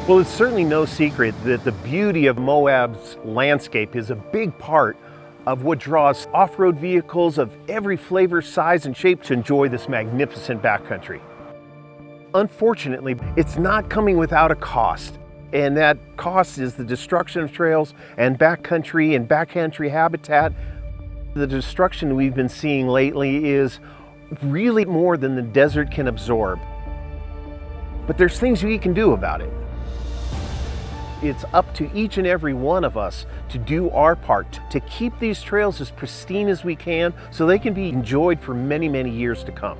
Well, it's certainly no secret that the beauty of Moab's landscape is a big part of what draws off-road vehicles of every flavor, size, and shape to enjoy this magnificent backcountry. Unfortunately, it's not coming without a cost, and that cost is the destruction of trails and backcountry habitat. The destruction we've been seeing lately is really more than the desert can absorb. But there's things we can do about it. It's up to each and every one of us to do our part to keep these trails as pristine as we can so they can be enjoyed for many, many years to come.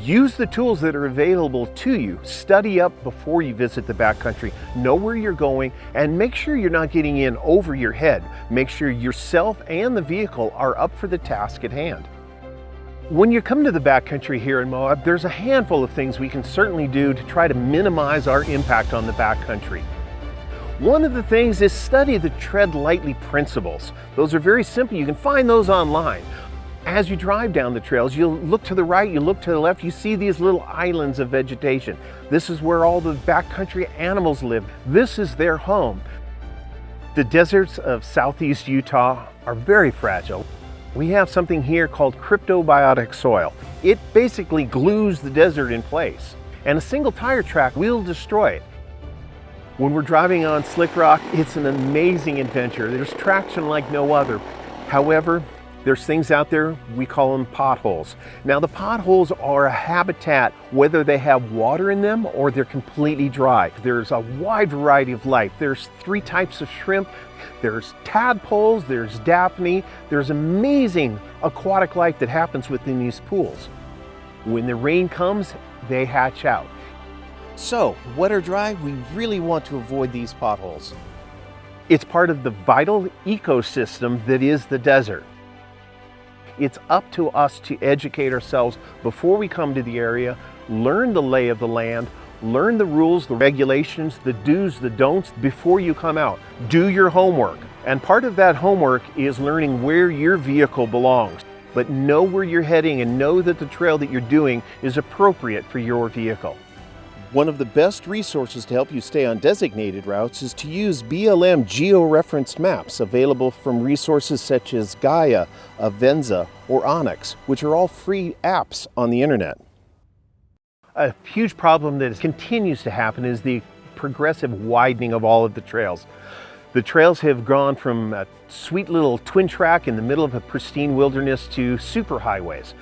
Use the tools that are available to you. Study up before you visit the backcountry. Know where you're going and make sure you're not getting in over your head. Make sure yourself and the vehicle are up for the task at hand. When you come to the backcountry here in Moab, there's a handful of things we can certainly do to try to minimize our impact on the backcountry. One of the things is study the tread lightly principles. Those are very simple. You can find those online. As you drive down the trails, you'll look to the right, you look to the left, you see these little islands of vegetation. This is where all the backcountry animals live. This is their home. The deserts of southeast Utah are very fragile. We have something here called cryptobiotic soil. It basically glues the desert in place, and a single tire track will destroy it. When we're driving on slick rock, it's an amazing adventure. There's traction like no other. However, there's things out there, we call them potholes. Now the potholes are a habitat, whether they have water in them or they're completely dry. There's a wide variety of life. There's 3 types of shrimp. There's tadpoles, there's daphne. There's amazing aquatic life that happens within these pools. When the rain comes, they hatch out. So, wet or dry, we really want to avoid these potholes. It's part of the vital ecosystem that is the desert. It's up to us to educate ourselves before we come to the area, learn the lay of the land, learn the rules, the regulations, the do's, the don'ts before you come out. Do your homework. And part of that homework is learning where your vehicle belongs. But know where you're heading and know that the trail that you're doing is appropriate for your vehicle. One of the best resources to help you stay on designated routes is to use BLM georeferenced maps available from resources such as Gaia, Avenza, or Onyx, which are all free apps on the internet. A huge problem that continues to happen is the progressive widening of all of the trails. The trails have gone from a sweet little twin track in the middle of a pristine wilderness to superhighways.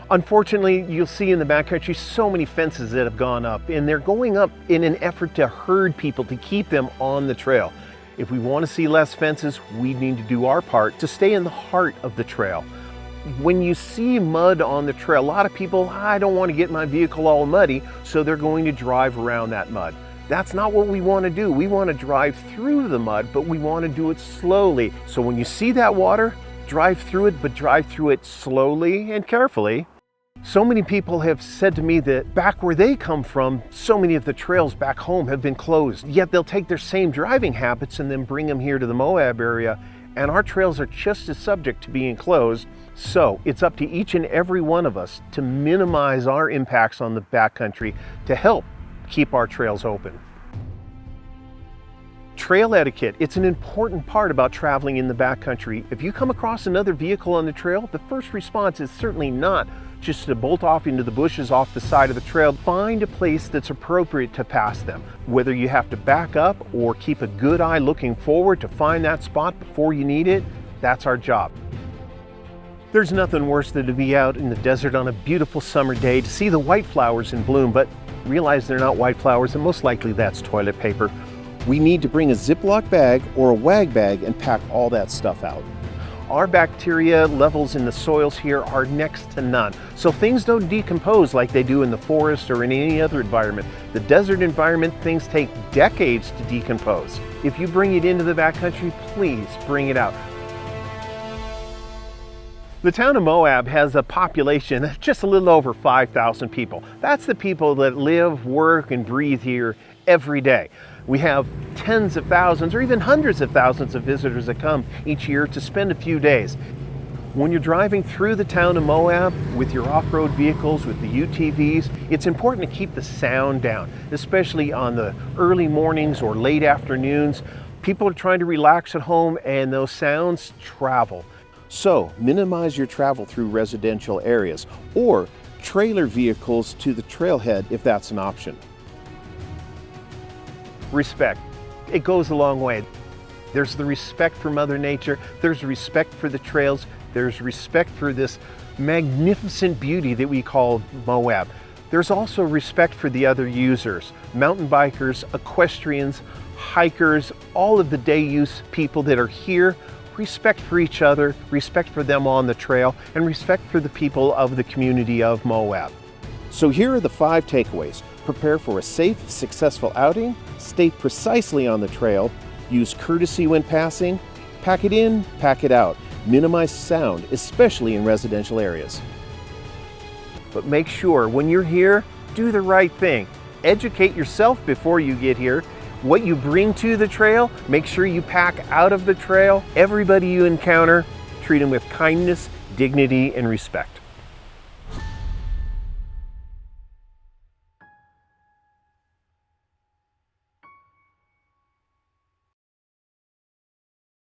Unfortunately, you'll see in the backcountry so many fences that have gone up, and they're going up in an effort to herd people to keep them on the trail. If we want to see less fences, we need to do our part to stay in the heart of the trail. When you see mud on the trail, a lot of people, I don't want to get my vehicle all muddy, so they're going to drive around that mud. That's not what we want to do. We want to drive through the mud, but we want to do it slowly. So when you see that water, drive through it, but drive through it slowly and carefully. So many people have said to me that back where they come from, so many of the trails back home have been closed. Yet they'll take their same driving habits and then bring them here to the Moab area, and our trails are just as subject to being closed. So it's up to each and every one of us to minimize our impacts on the backcountry to help keep our trails open. Trail etiquette, it's an important part about traveling in the backcountry. If you come across another vehicle on the trail, the first response is certainly not just to bolt off into the bushes off the side of the trail. Find a place that's appropriate to pass them. Whether you have to back up or keep a good eye looking forward to find that spot before you need it, that's our job. There's nothing worse than to be out in the desert on a beautiful summer day to see the white flowers in bloom, but realize they're not white flowers, and most likely that's toilet paper. We need to bring a Ziploc bag or a wag bag and pack all that stuff out. Our bacteria levels in the soils here are next to none, so things don't decompose like they do in the forest or in any other environment. The desert environment, things take decades to decompose. If you bring it into the backcountry, please bring it out. The town of Moab has a population of just a little over 5,000 people. That's the people that live, work, and breathe here every day. We have tens of thousands or even hundreds of thousands of visitors that come each year to spend a few days. When you're driving through the town of Moab with your off-road vehicles, with the UTVs, it's important to keep the sound down, especially on the early mornings or late afternoons. People are trying to relax at home and those sounds travel. So minimize your travel through residential areas or trailer vehicles to the trailhead if that's an option. Respect. It goes a long way. There's the respect for Mother Nature, there's respect for the trails, there's respect for this magnificent beauty that we call Moab. There's also respect for the other users, mountain bikers, equestrians, hikers, all of the day use people that are here. Respect for each other, respect for them on the trail, and respect for the people of the community of Moab. So here are the 5 takeaways. Prepare for a safe, successful outing, stay precisely on the trail, use courtesy when passing, pack it in, pack it out, minimize sound, especially in residential areas. But make sure when you're here, do the right thing. Educate yourself before you get here. What you bring to the trail, make sure you pack out of the trail. Everybody you encounter, treat them with kindness, dignity, and respect.